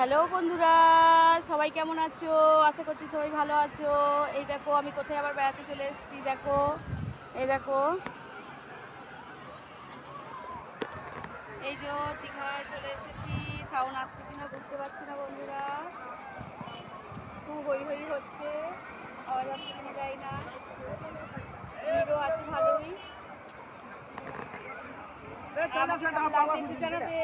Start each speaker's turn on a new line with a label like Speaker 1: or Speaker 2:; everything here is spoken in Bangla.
Speaker 1: হ্যালো বন্ধুরা, সবাই কেমন আছো? আশা করছি সবাই ভালো আছো। এই দেখো আমি কোথায় আবার বেড়াতে চলে এসেছি। দেখো, এই দেখো, এই যে দীঘায় চলে এসেছি। সাউন্ড আসছে কিনা বুঝতে পারছি না বন্ধুরা, খুব হই হই হচ্ছে, আওয়াজ আসছে কিনা যাই না। ভিড়ও আছে ভালোই। একটু জানাবে, ঠিক আছে?